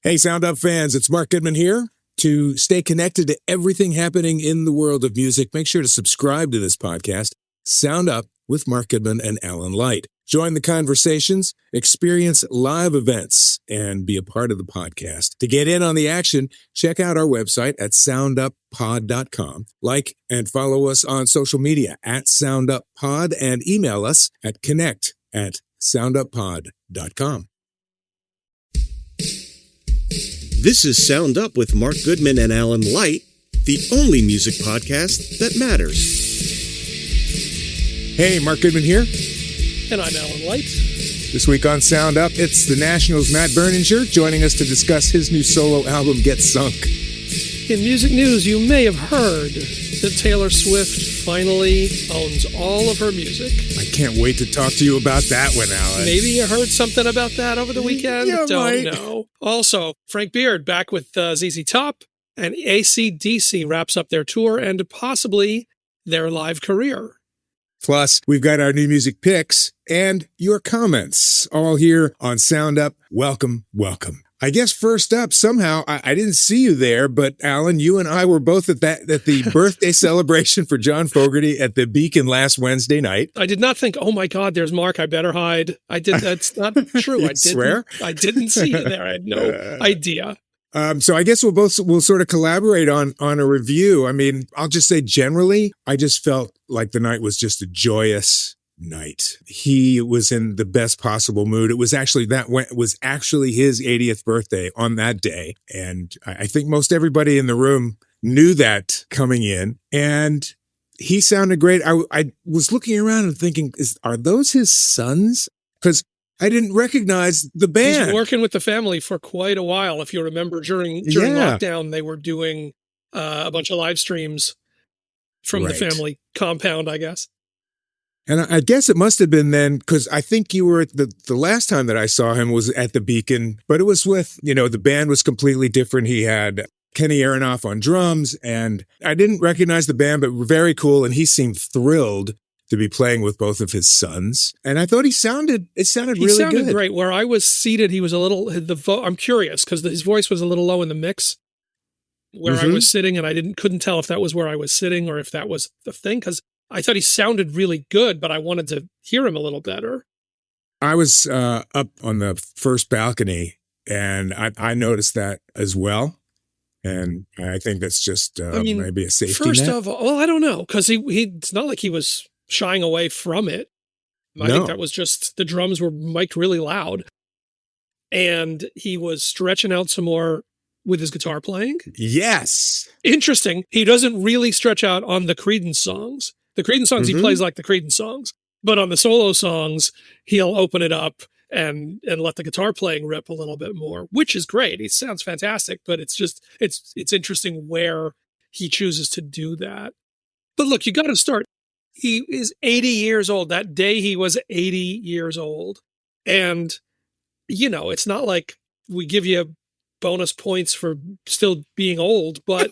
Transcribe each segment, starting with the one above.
Hey, Sound Up fans, it's Mark Goodman here. To stay connected to everything happening in the world of music, make sure to subscribe to this podcast, Sound Up with Mark Goodman and Alan Light. Join the conversations, experience live events, and be a part of the podcast. To get in on the action, check out our website at sounduppod.com. Like and follow us on social media at sounduppod and email us at connect@sounduppod.com. This is Sound Up with Mark Goodman and Alan Light, the only music podcast that matters. Hey, Mark Goodman here. And I'm Alan Light. This week on Sound Up, it's the National's Matt Berninger joining us to discuss his new solo album, Get Sunk. In music news, you may have heard that Taylor Swift finally owns all of her music. I can't wait to talk to you about that one, Alan. Maybe you heard something about that over the weekend? Yeah, Don't know. Also, Frank Beard back with ZZ Top, and AC/DC wraps up their tour and possibly their live career. Plus, we've got our new music picks and your comments all here on Sound Up. Welcome, welcome. I guess first up, somehow, I didn't see you there, but Alan, you and I were both at the birthday celebration for John Fogerty at the Beacon last Wednesday night. I did not think, oh my God, there's Mark, I better hide. That's not true. Swear? I didn't see you there. I had no idea. So I guess we'll sort of collaborate on a review. I mean, I'll just say generally, I just felt like the night was just a joyous night. He was in the best possible mood. It was actually his 80th birthday on that day. And I think most everybody in the room knew that coming in, and he sounded great. I was looking around and thinking, are those his sons? Because I didn't recognize the band. He's been working with the family for quite a while. If you remember, during lockdown, they were doing a bunch of live streams from the family compound, I guess. And I guess it must have been then, because I think you were at the last time that I saw him was at the Beacon, but it was with, the band was completely different. He had Kenny Aronoff on drums, and I didn't recognize the band, but very cool. And he seemed thrilled to be playing with both of his sons. And I thought it sounded really good. Great. Where I was seated, he was a little, I'm curious because his voice was a little low in the mix where I was sitting, and I couldn't tell if that was where I was sitting or if that was the thing. Cause I thought he sounded really good, but I wanted to hear him a little better. I was up on the first balcony, and I noticed that as well. And I think that's just maybe a safety net. First of all, well, I don't know, because it's not like he was shying away from it. I think that was just the drums were mic'd really loud, and he was stretching out some more with his guitar playing. Yes. Interesting. He doesn't really stretch out on the Creedence songs. The Creedence songs, he plays like the Creedence songs. But on the solo songs, he'll open it up and let the guitar playing rip a little bit more, which is great. He sounds fantastic, but it's interesting where he chooses to do that. But look, you got to start. He is 80 years old. That day he was 80 years old. And, it's not like we give you bonus points for still being old, but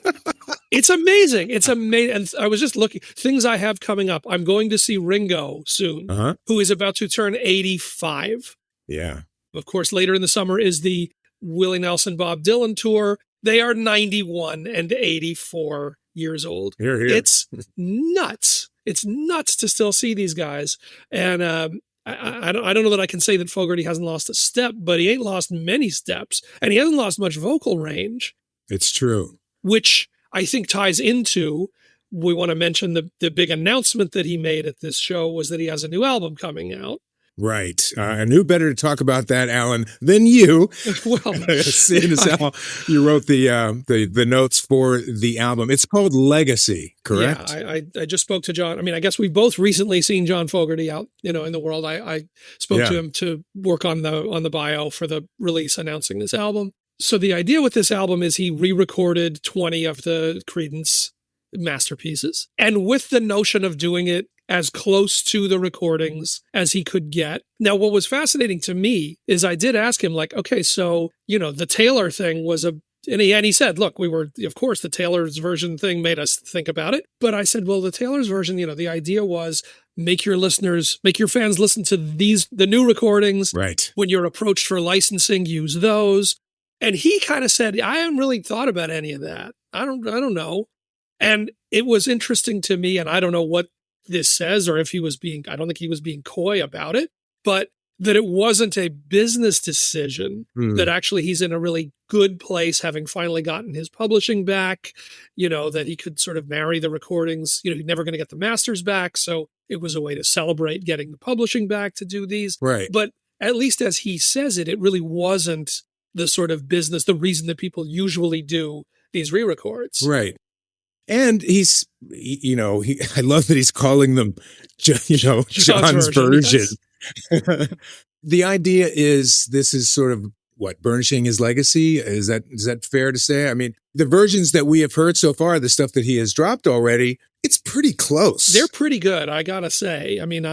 it's amazing. It's amazing. And I was just looking, things I have coming up. I'm going to see Ringo soon, who is about to turn 85. Yeah. Of course, later in the summer is the Willie Nelson, Bob Dylan tour. They are 91 and 84 years old. Here. It's nuts. It's nuts to still see these guys. And I don't know that I can say that Fogerty hasn't lost a step, but he ain't lost many steps, and he hasn't lost much vocal range. It's true. Which I think ties into, we want to mention the big announcement that he made at this show was that he has a new album coming out. Right. And who better to talk about that, Alan, than you? Well, seeing as how you wrote the notes for the album. It's called Legacy, correct? Yeah, I just spoke to John. I mean, I guess we've both recently seen John Fogerty out, in the world. I spoke to him to work on the bio for the release announcing this album. So the idea with this album is he re-recorded 20 of the Creedence masterpieces, and with the notion of doing it as close to the recordings as he could get. Now, what was fascinating to me is I did ask him, like, okay, so, the Taylor thing was and he said, look, of course, the Taylor's version thing made us think about it. But I said, well, the Taylor's version, the idea was make your fans listen to the new recordings. Right. When you're approached for licensing, use those. And he kind of said, I haven't really thought about any of that. I don't know. And it was interesting to me, and I don't know what this says or if I don't think he was being coy about it, but that it wasn't a business decision, that actually he's in a really good place, having finally gotten his publishing back, that he could sort of marry the recordings. He's never going to get the masters back. So it was a way to celebrate getting the publishing back to do these. Right. But at least as he says it, it really wasn't the sort of business, the reason that people usually do these re-records. Right. And he's, I love that he's calling them, John's version. Yes. The idea is this is sort of burnishing his legacy. Is that fair to say? I mean, the versions that we have heard so far, the stuff that he has dropped already, it's pretty close. They're pretty good, I gotta say. I mean,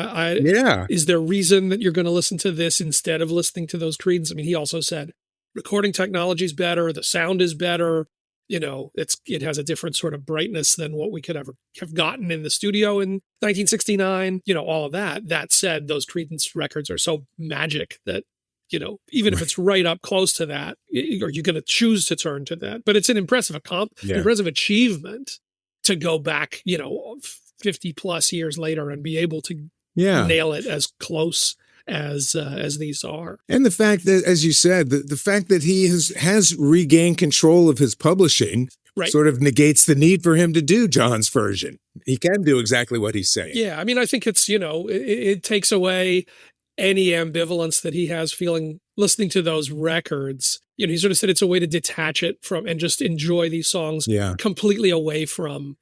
is there reason that you're going to listen to this instead of listening to those Creedence? I mean, he also said recording technology is better, the sound is better. It has a different sort of brightness than what we could ever have gotten in the studio in 1969, all of that. That said, those Creedence records are so magic that, even if it's right up close to that, are you going to choose to turn to that? But it's an impressive impressive achievement to go back, 50 plus years later and be able to nail it as close as these are. And the fact that, as you said, the fact that he has regained control of his publishing sort of negates the need for him to do John's version. He can do exactly what he's saying. Yeah. I mean, I think it's, it takes away any ambivalence that he has listening to those records. He sort of said it's a way to detach it from and just enjoy these songs completely away from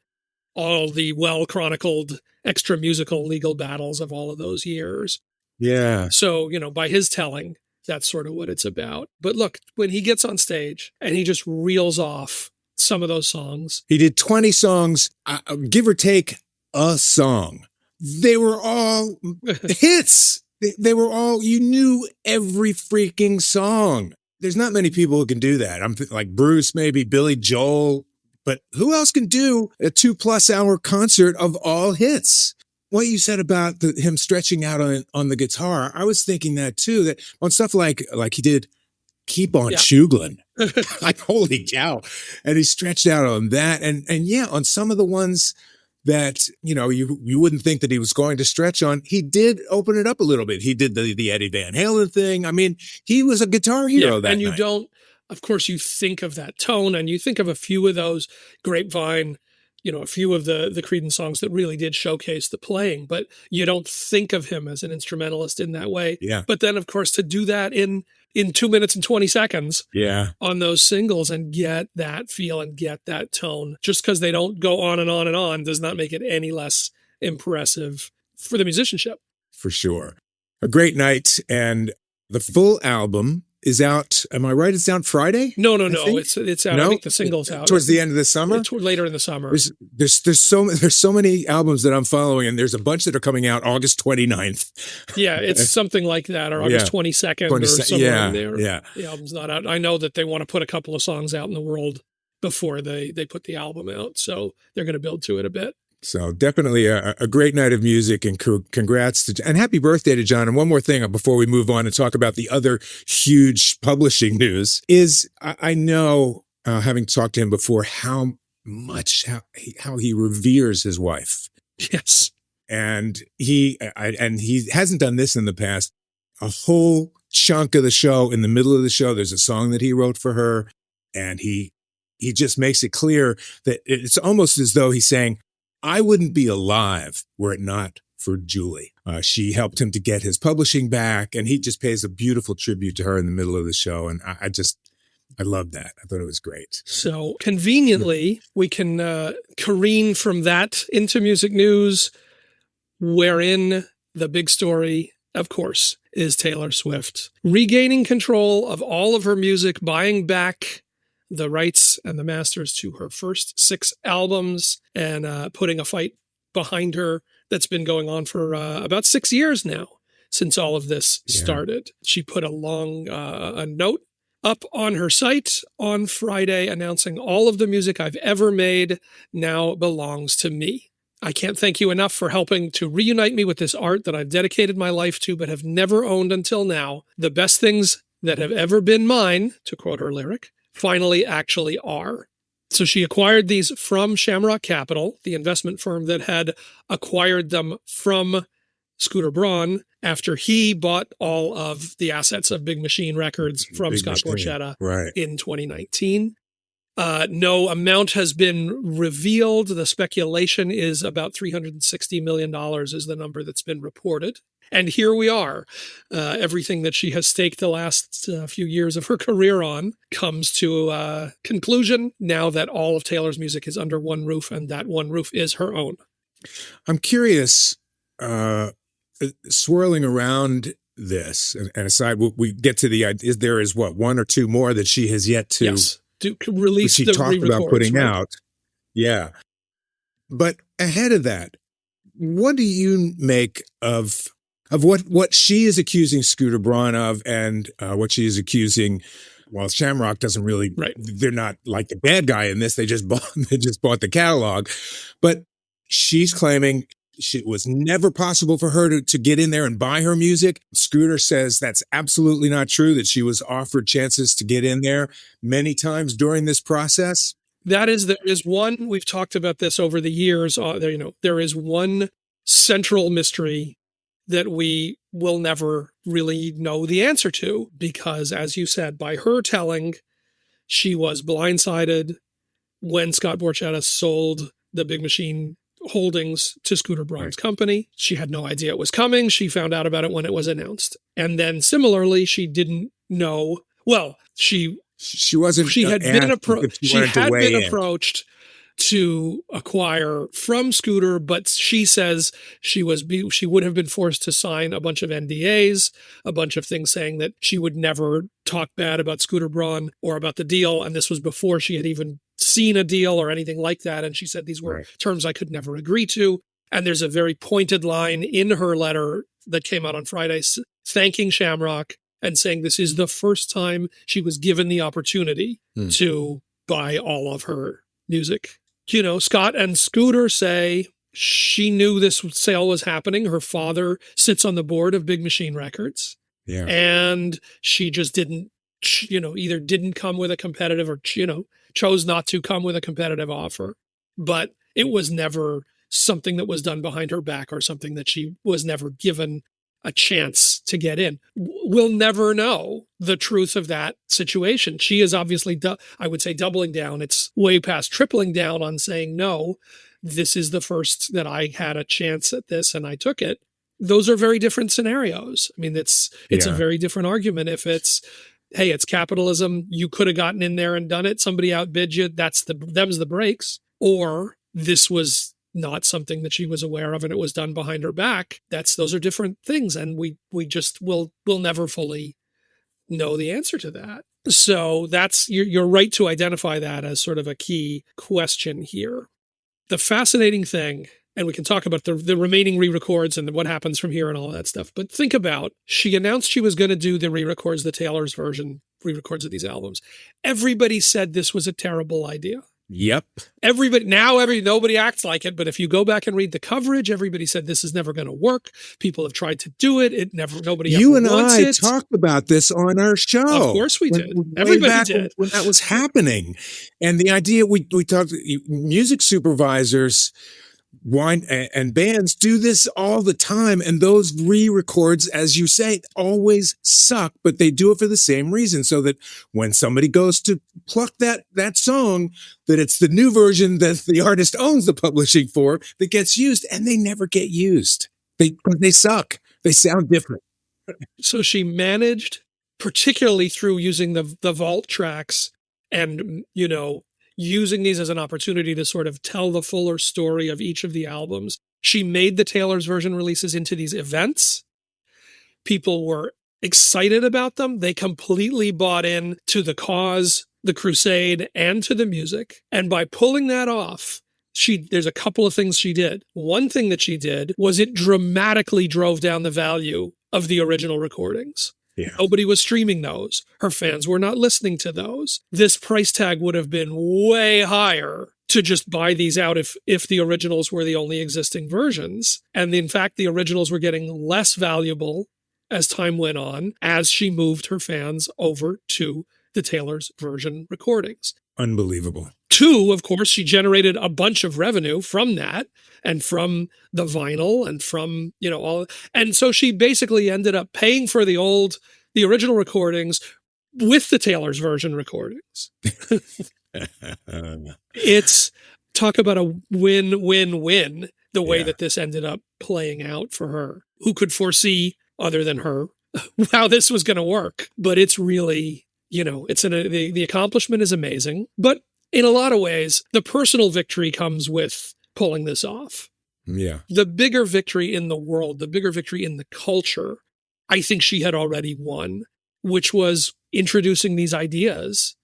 all the well-chronicled extra musical legal battles of all of those years. Yeah. So, by his telling, that's sort of what it's about. But look, when he gets on stage and he just reels off some of those songs. He did 20 songs, give or take a song. They were all hits. They were all, you knew every freaking song. There's not many people who can do that. I'm like Bruce, maybe Billy Joel, but who else can do a 2+ hour concert of all hits? What you said about him stretching out on the guitar, I was thinking that too, that on stuff like he did Keep On Shuglin', like holy cow. And he stretched out on that. And on some of the ones that, you wouldn't think that he was going to stretch on, he did open it up a little bit. He did the Eddie Van Halen thing. I mean, he was a guitar hero that and you night. Of course, you think of that tone and you think of a few of those Grapevine, a few of the Creedence songs that really did showcase the playing, but you don't think of him as an instrumentalist in that way. Yeah. But then, of course, to do that in 2 minutes and 20 seconds on those singles and get that feel and get that tone, just because they don't go on and on and on does not make it any less impressive for the musicianship. For sure. A great night. And the full album is out. Am I right? It's out Friday? No. It's out. No? I think the single's out. Towards the end of the summer? Later in the summer. There's so many albums that I'm following, and there's a bunch that are coming out August 29th. Yeah, it's something like that, or August 22nd or somewhere in there. Yeah. The album's not out. I know that they want to put a couple of songs out in the world before they put the album out, so they're going to build to it a bit. So definitely a great night of music, and congrats and happy birthday to John. And one more thing before we move on and talk about the other huge publishing news is I know, having talked to him before, how he reveres his wife. Yes. And he hasn't done this in the past. A whole chunk of the show, in the middle of the show, there's a song that he wrote for her, and he just makes it clear that it's almost as though he's saying, I wouldn't be alive were it not for Julie. She helped him to get his publishing back, and he just pays a beautiful tribute to her in the middle of the show. And I love that. I thought it was great. So conveniently, we can careen from that into music news, wherein the big story, of course, is Taylor Swift regaining control of all of her music, buying back the rights and the masters to her first 6 albums, and putting a fight behind her that's been going on for about 6 years now, since all of this started. She put a note up on her site on Friday announcing all of the music I've ever made now belongs to me. I can't thank you enough for helping to reunite me with this art that I've dedicated my life to but have never owned until now. The best things that have ever been mine, to quote her lyric, finally actually are. So she acquired these from Shamrock Capital, the investment firm that had acquired them from Scooter Braun after he bought all of the assets of Big Machine Records from Scott Borchetta in 2019. No amount has been revealed. The speculation is about $360 million is the number that's been reported. And here we are. Everything that she has staked the last few years of her career on comes to a conclusion now that all of Taylor's music is under one roof, and that one roof is her own. I'm curious, swirling around this, and aside, we get to the idea, there is what, one or two more that she has yet to release, she the talked about putting out. Yeah. But ahead of that, what do you make of what she is accusing Scooter Braun of, and what she is accusing? Well, Shamrock doesn't really, they're not like the bad guy in this. They just bought the catalog, but she's claiming it was never possible for her to get in there and buy her music. Scooter says that's absolutely not true, that she was offered chances to get in there many times during this process. There is one, we've talked about this over the years, there is one central mystery that we will never really know the answer to, because, as you said, by her telling, she was blindsided when Scott Borchetta sold the Big Machine holdings to Scooter Braun's company. She had no idea it was coming. She found out about it when it was announced. And then similarly, she didn't know, well, she had been approached to acquire from Scooter, but she says she would have been forced to sign a bunch of NDAs, a bunch of things saying that she would never talk bad about Scooter Braun or about the deal. And this was before she had even seen a deal or anything like that. And she said these were terms I could never agree to. And there's a very pointed line in her letter that came out on Friday thanking Shamrock and saying this is the first time she was given the opportunity to buy all of her music. You know, Scott and Scooter say she knew this sale was happening. Her father sits on the board of Big Machine Records. Yeah. And she just didn't, either didn't come with a competitive or, chose not to come with a competitive offer. But it was never something that was done behind her back or something that she was never given a chance to get in. We'll never know the truth of that situation. She is obviously, I would say, doubling down. It's way past tripling down on saying, no, this is the first that I had a chance at this and I took it. Those are very different scenarios. I mean, it's a very different argument if it's, hey, it's capitalism. You could have gotten in there and done it. Somebody outbid you. Them's the breaks. Or this was not something that she was aware of and it was done behind her back. Those are different things. And we just will never fully know the answer to that. So you're right to identify that as sort of a key question here. The fascinating thing, and we can talk about the remaining re-records and what happens from here and all that stuff. But think about, she announced she was going to do the re-records, the Taylor's version re-records of these albums. Everybody said this was a terrible idea. Yep. Nobody acts like it, but if you go back and read the coverage, everybody said this is never going to work. People have tried to do it. Nobody You ever and wants I it. talked about this on our show. Of course we did. Everybody did. When that was happening. And the idea we talked, music supervisors and bands do this all the time, and those re-records, as you say, always suck, but they do it for the same reason, so that when somebody goes to pluck that song, that it's the new version that the artist owns the publishing for that gets used, and they never get used. They suck. They sound different. So she managed, particularly through using the vault tracks and, using these as an opportunity to sort of tell the fuller story of each of the albums. She made the Taylor's version releases into these events. People were excited about them. They completely bought in to the cause, the crusade, and to the music. And by pulling that off, there's a couple of things she did. One thing that she did was it dramatically drove down the value of the original recordings. Yeah. Nobody was streaming those. Her fans were not listening to those. This price tag would have been way higher to just buy these out if the originals were the only existing versions. And in fact, the originals were getting less valuable as time went on, as she moved her fans over to the Taylor's version recordings. Unbelievable. 2, of course, she generated a bunch of revenue from that and from the vinyl and from, all. And so she basically ended up paying for the original recordings with the Taylor's version recordings. It's talk about a win-win-win, the way that this ended up playing out for her. Who could foresee, other than her, how this was going to work? But it's really, the accomplishment is amazing. But in a lot of ways, the personal victory comes with pulling this off. Yeah. The bigger victory in the world, the bigger victory in the culture, I think she had already won, which was introducing these ideas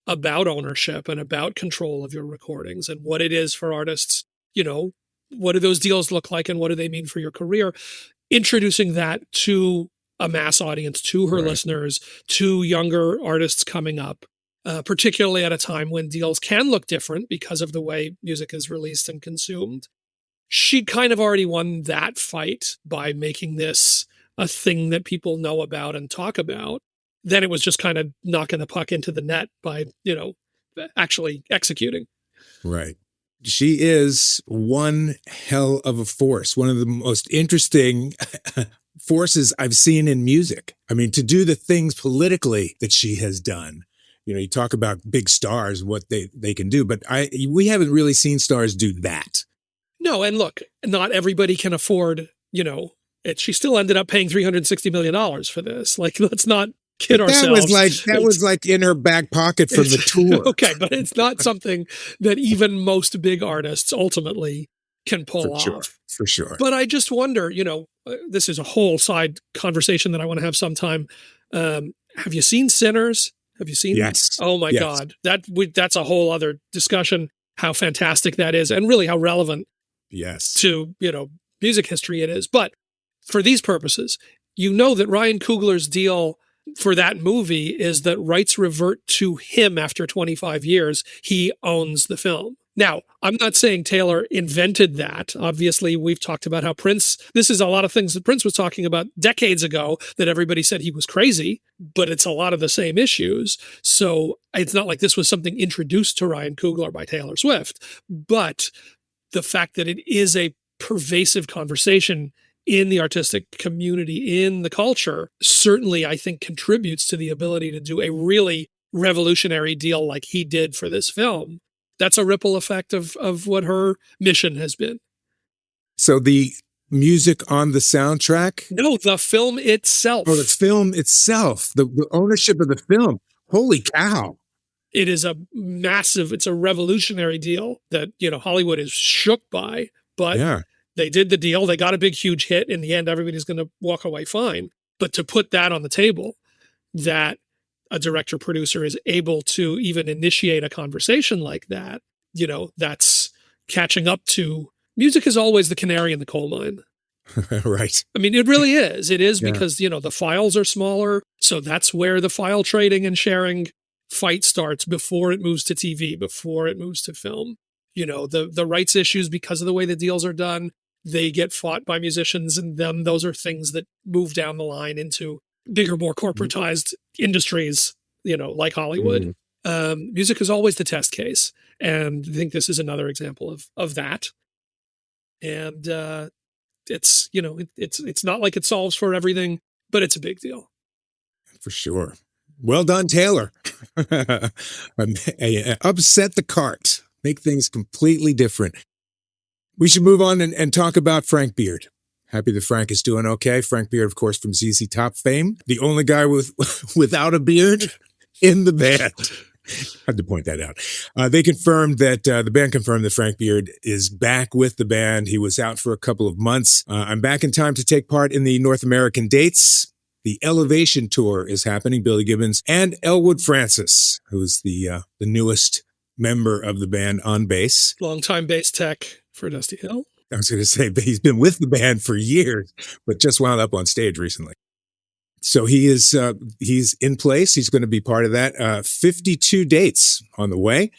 about ownership and about control of your recordings and what it is for artists, what do those deals look like and what do they mean for your career? Introducing that to a mass audience, to her listeners, to younger artists coming up, particularly at a time when deals can look different because of the way music is released and consumed. She kind of already won that fight by making this a thing that people know about and talk about. Then it was just kind of knocking the puck into the net by, actually executing. Right. She is one hell of a force, one of the most interesting forces I've seen in music. I mean, to do the things politically that she has done. You talk about big stars, what they can do, but we haven't really seen stars do that. No, and look, not everybody can afford, she still ended up paying $360 million for this. Like, let's not kid ourselves. That was like in her back pocket from the tour. Okay, but it's not something that even most big artists ultimately can pull off. For sure. But I just wonder, this is a whole side conversation that I want to have sometime. Have you seen Sinners? Have you seen? Yes. Oh my God. That's a whole other discussion, how fantastic that is and really how relevant to, music history it is. But for these purposes, that Ryan Coogler's deal for that movie is that rights revert to him after 25 years. He owns the film. Now, I'm not saying Taylor invented that. Obviously, we've talked about how this is a lot of things that Prince was talking about decades ago that everybody said he was crazy, but it's a lot of the same issues. So it's not like this was something introduced to Ryan Coogler by Taylor Swift, but the fact that it is a pervasive conversation in the artistic community, in the culture, certainly I think contributes to the ability to do a really revolutionary deal like he did for this film. That's a ripple effect of what her mission has been. So the music on the soundtrack? No, the film itself. Oh, the film itself, the ownership of the film. Holy cow. It is it's a revolutionary deal that, Hollywood is shook by, but they did the deal. They got a big, huge hit. In the end, everybody's going to walk away fine. But to put that on the table, that a director producer is able to even initiate a conversation like that, that's catching up to music is always the canary in the coal mine. Right. I mean, it really is. It is because, the files are smaller. So that's where the file trading and sharing fight starts before it moves to TV, before it moves to film. The rights issues, because of the way the deals are done, they get fought by musicians. And then those are things that move down the line into bigger, more corporatized industries, like Hollywood. Music is always the test case. And I think this is another example of that. And it's not like it solves for everything, but it's a big deal. For sure. Well done, Taylor. Upset the cart. Make things completely different. We should move on and talk about Frank Beard. Happy that Frank is doing okay. Frank Beard, of course, from ZZ Top fame. The only guy without a beard in the band. Had to point that out. They confirmed that, the band confirmed that Frank Beard is back with the band. He was out for a couple of months. I'm back in time to take part in the North American dates. The Elevation Tour is happening. Billy Gibbons and Elwood Francis, who's the newest member of the band on bass. Longtime bass tech for Dusty Hill. I was going to say, but he's been with the band for years, but just wound up on stage recently. So he's in place. He's going to be part of that. 52 dates on the way.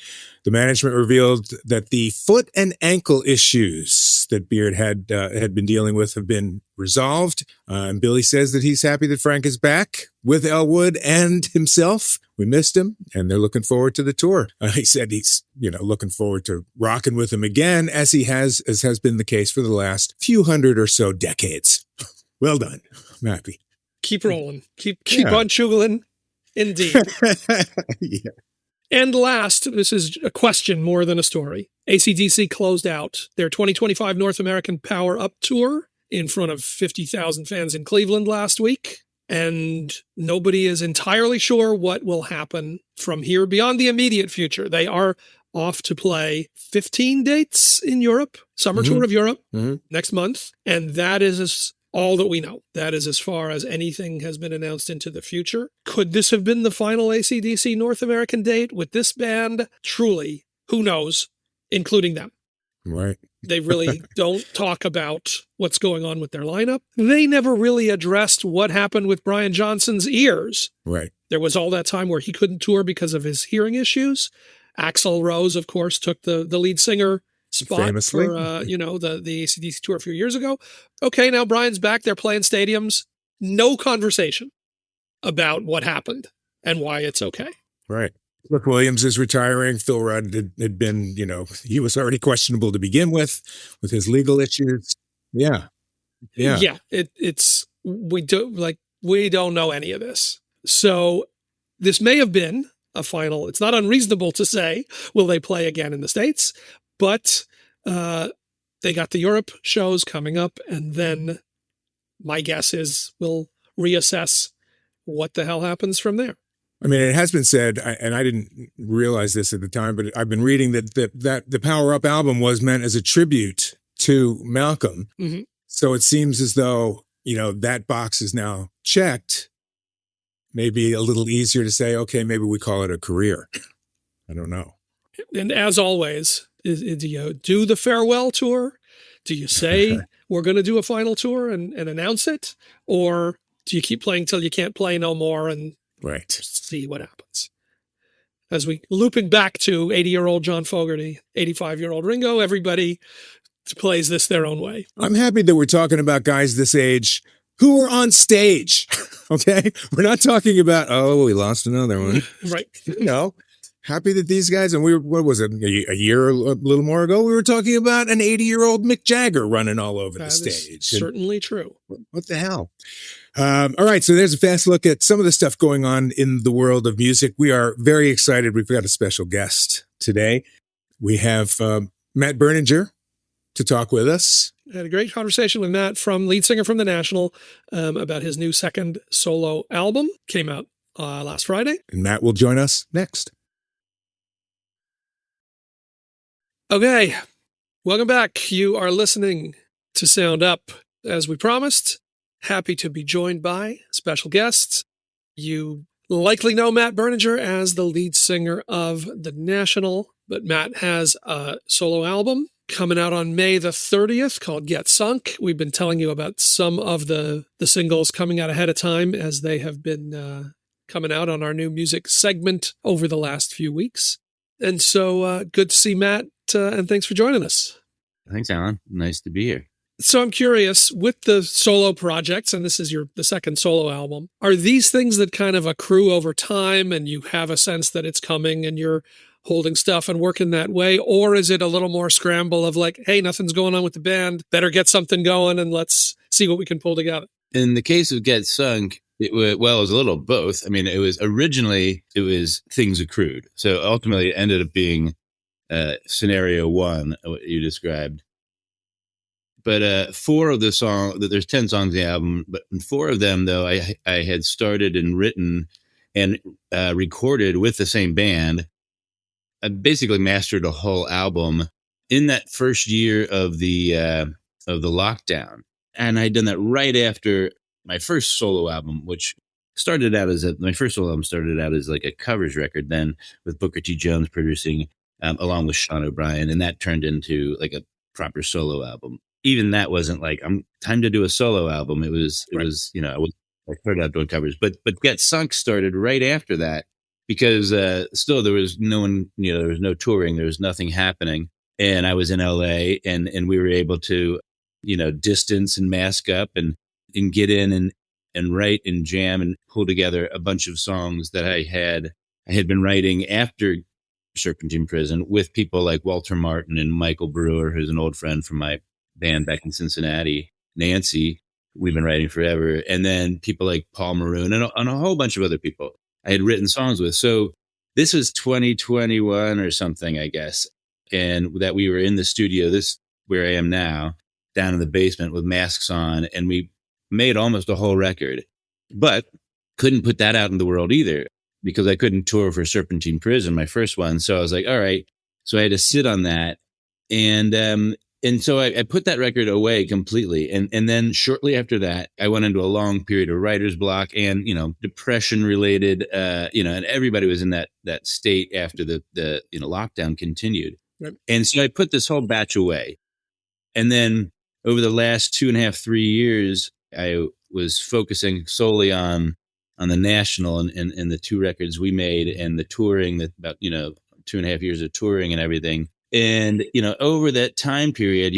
The management revealed that the foot and ankle issues that Beard had been dealing with have been resolved. And Billy says that he's happy that Frank is back with Elwood and himself. We missed him, and they're looking forward to the tour. He said he's looking forward to rocking with him again, as has been the case for the last few hundred or so decades. Well done. I'm happy. Keep rolling. Keep on chugging. Indeed. Yeah. And last, this is a question more than a story. AC/DC closed out their 2025 North American Power Up Tour in front of 50,000 fans in Cleveland last week. And nobody is entirely sure what will happen from here beyond the immediate future. They are off to play 15 dates in Europe, summer tour of Europe next month. And that is all that we know. That is as far as anything has been announced into the future. Could this have been the final AC/DC North American date with this band? Truly, who knows, including them. Right. They really don't talk about what's going on with their lineup. They never really addressed what happened with Brian Johnson's ears. Right. There was all that time where he couldn't tour because of his hearing issues. Axl Rose, of course, took the lead singer spot Famously. for the AC/DC tour a few years ago. Okay, now Brian's back. They're playing stadiums. No conversation about what happened and why it's okay. Right. Cliff Williams is retiring. Phil Rudd had been, he was already questionable to begin with his legal issues. Yeah. Yeah. Yeah. We don't know any of this. So this may have been a final. It's not unreasonable to say, will they play again in the States? But they got the Europe shows coming up, and then my guess is we'll reassess what the hell happens from there. I mean, it has been said, and I didn't realize this at the time, but I've been reading that the Power Up album was meant as a tribute to Malcolm. Mm-hmm. So it seems as though, that box is now checked. Maybe a little easier to say, okay, maybe we call it a career. I don't know. And as always, do you do the farewell tour? Do you say we're going to do a final tour and announce it? Or do you keep playing till you can't play no more and see what happens? As we looping back to 80-year-old John Fogerty, 85-year-old Ringo, everybody plays this their own way. I'm happy that we're talking about guys this age who are on stage. Okay? We're not talking about, we lost another one. Right. Happy that these guys, and what was it, a year or a little more ago, we were talking about an 80-year-old Mick Jagger running all over the stage. Certainly true. What the hell? All right, so there's a fast look at some of the stuff going on in the world of music. We are very excited. We've got a special guest today. We have Matt Berninger to talk with us. I had a great conversation with Matt, lead singer from The National, about his new second solo album. Came out last Friday. And Matt will join us next. Okay, welcome back. You are listening to Sound Up. As we promised, happy to be joined by special guests. You likely know Matt Berninger as the lead singer of The National, but Matt has a solo album coming out on May the 30th called Get Sunk. We've been telling you about some of the singles coming out ahead of time as they have been coming out on our new music segment over the last few weeks. And so good to see Matt, and thanks for joining us. Thanks, Alan. Nice to be here. So I'm curious, with the solo projects, and this is the second solo album, are these things that kind of accrue over time and you have a sense that it's coming and you're holding stuff and working that way? Or is it a little more scramble of like, hey, nothing's going on with the band, better get something going and let's see what we can pull together? In the case of Get Sunk, it was a little both. I mean, originally things accrued. So ultimately it ended up being scenario one, what you described. But 4 of the songs, there's 10 songs in the album, but in 4 of them, though, I had started and written and recorded with the same band. I basically mastered a whole album in that first year of the lockdown. And I'd done that right after my first solo album, which started out as my first solo album started out as like a covers record, then with Booker T. Jones producing, along with Sean O'Brien, and that turned into like a proper solo album. Even that wasn't like, I'm time to do a solo album. It was, I I started out doing covers, but Get Sunk started right after that because still there was no one, there was no touring, there was nothing happening, and I was in LA, and we were able to, distance and mask up and get in and write and jam and pull together a bunch of songs that I had been writing after Serpentine Prison with people like Walter Martin and Michael Brewer, who's an old friend from my band back in Cincinnati, Nancy. We've been writing forever. And then people like Paul Maroon and a whole bunch of other people I had written songs with. So this was 2021 or something, I guess. And that we were in the studio, this where I am now, down in the basement with masks on. And we made almost a whole record, but couldn't put that out in the world either because I couldn't tour for Serpentine Prison, my first one. So I was like, all right. So I had to sit on that. And so I put that record away completely. And then shortly after that, I went into a long period of writer's block and, depression related, and everybody was in that state after the lockdown continued. Right. And so I put this whole batch away. And then over the last 2.5, 3 years, I was focusing solely on the national and the 2 records we made and the touring, that about, 2.5 years of touring and everything. And, over that time period,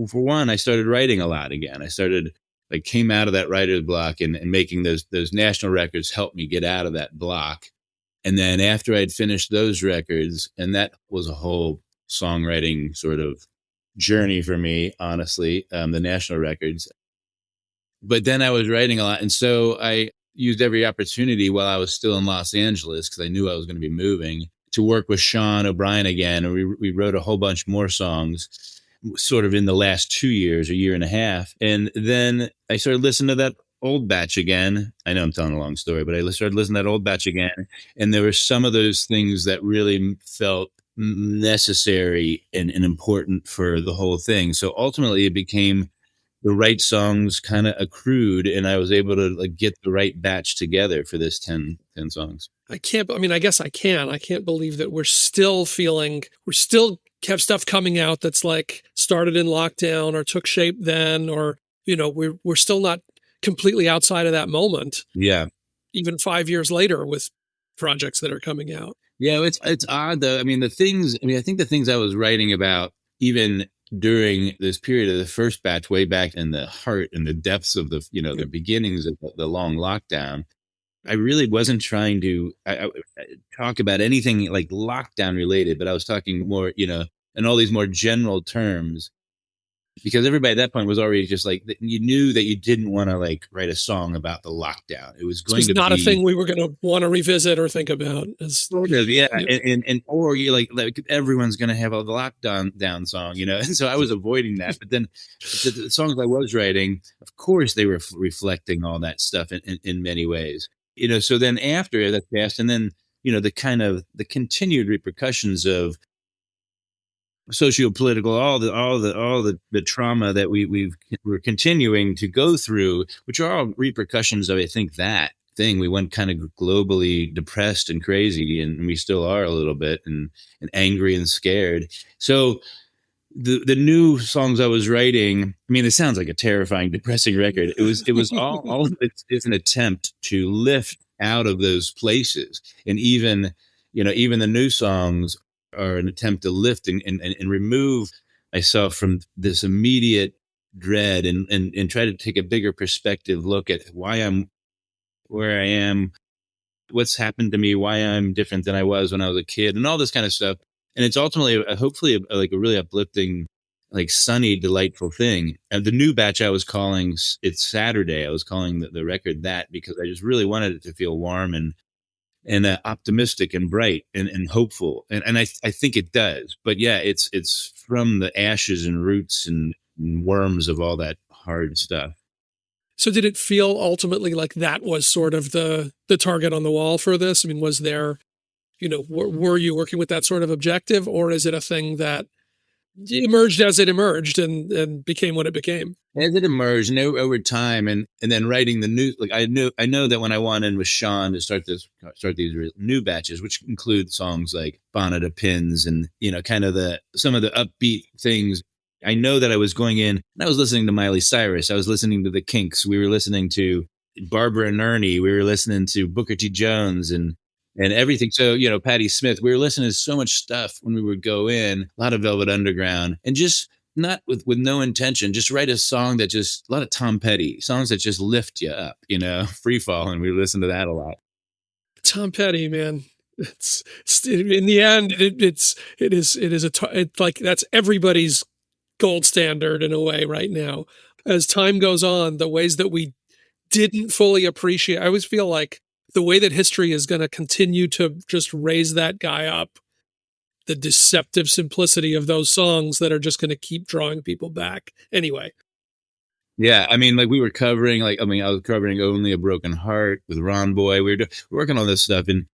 for one, I started writing a lot again. I came out of that writer's block and making those national records helped me get out of that block. And then after I'd finished those records, and that was a whole songwriting sort of journey for me, honestly, the national records. But then I was writing a lot. And so I used every opportunity while I was still in Los Angeles, because I knew I was going to be moving, to work with Sean O'Brien again. And we wrote a whole bunch more songs sort of in the last 2 years, a year and a half. And then I started listening to that old batch again. I know I'm telling a long story, but I started listening to that old batch again. And there were some of those things that really felt necessary and important for the whole thing. So ultimately it became the right songs kind of accrued, and I was able to get the right batch together for this 10 songs. I guess I can. I can't believe that we're still have stuff coming out that's started in lockdown or took shape then, or, we're still not completely outside of that moment. Yeah. Even 5 years later with projects that are coming out. Yeah. It's odd though. I think the things I was writing about even during this period of the first batch, way back in the heart and the depths of the, the beginnings of the long lockdown, I really wasn't trying to talk about anything like lockdown related, but I was talking more, in all these more general terms, because everybody at that point was already just you knew that you didn't want to write a song about the lockdown. It was going to be not a thing we were going to want to revisit or think about. Yeah. And or you like everyone's going to have a lockdown song, and so I was avoiding that. But then the songs I was writing, of course, they were reflecting all that stuff in many ways, so then after that passed, and then, the continued repercussions of socio-political, all the trauma that we're continuing to go through, which are all repercussions of, I think, that thing. We went kind of globally depressed and crazy, and we still are a little bit, and angry and scared. So the new songs I was writing, it sounds like a terrifying, depressing record. It was all of it is an attempt to lift out of those places, and even the new songs are an attempt to lift and remove myself from this immediate dread and try to take a bigger perspective look at why I'm where I am, what's happened to me, why I'm different than I was when I was a kid, and all this kind of stuff. And it's ultimately, hopefully, a really uplifting, sunny, delightful thing. And the new batch I was calling, it's Saturday. I was calling the record that because I just really wanted it to feel warm and optimistic and bright and hopeful. And I think it does. But yeah, it's from the ashes and roots and worms of all that hard stuff. So did it feel ultimately like that was sort of the target on the wall for this? Was there, were you working with that sort of objective, or is it a thing that emerged as it emerged and became what it became? As it emerged, and over time, and then writing the new, I know that when I went in with Sean to start these new batches, which include songs like Bonnet of Pins and kind of some of the upbeat things. I know that I was going in and I was listening to Miley Cyrus. I was listening to the Kinks. We were listening to Barbara and Ernie. We were listening to Booker T. Jones and everything. So, Patti Smith, we were listening to so much stuff when we would go in, a lot of Velvet Underground, and just not with no intention, just write a song that just, a lot of Tom Petty, songs that just lift you up, Free Fall. And we listen to that a lot. Tom Petty, man. It's in the end, it's like that's everybody's gold standard in a way right now. As time goes on, the ways that we didn't fully appreciate, I always feel like the way that history is going to continue to just raise that guy up, the deceptive simplicity of those songs that are just going to keep drawing people back. Anyway. Yeah, I mean, like we were covering, I was covering Only a Broken Heart with Ron Boy. We were working on this stuff. And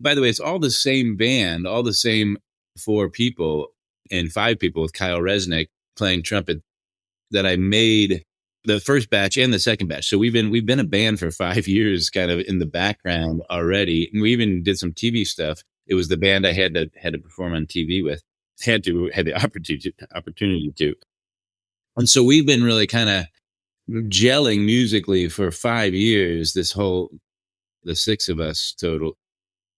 by the way, it's all the same band, all the same 4 people and 5 people with Kyle Resnick playing trumpet that I made the first batch and the second batch. So we've been a band for 5 years, kind of in the background already. And we even did some TV stuff. It was the band I had to perform on TV with, had the opportunity to. And so we've been really kind of gelling musically for 5 years, the 6 of us total.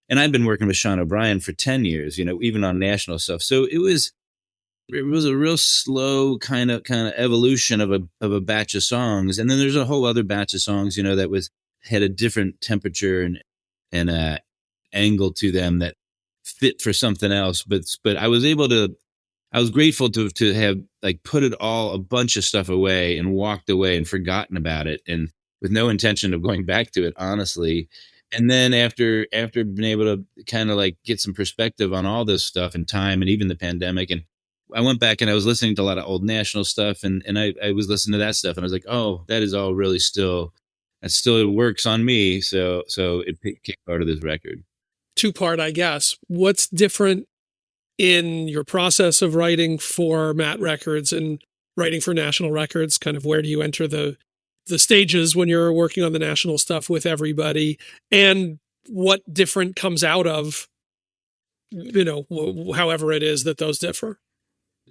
And I've been working with Sean O'Brien for 10 years, even on national stuff. So it was a real slow kind of evolution of a batch of songs. And then there's a whole other batch of songs, that had a different temperature and angle to them that fit for something else. But I was grateful to have put a bunch of stuff away and walked away and forgotten about it, and with no intention of going back to it, honestly. And then after being able to kind of get some perspective on all this stuff and time and even the pandemic, and I went back and I was listening to a lot of old national stuff, and I was listening to that stuff, and I was like, oh, that is all really it works on me. So it became part of this record. 2-part, I guess. What's different in your process of writing for Matt Records and writing for National Records? Kind of where do you enter the stages when you're working on the national stuff with everybody, and what different comes out of, however it is that those differ?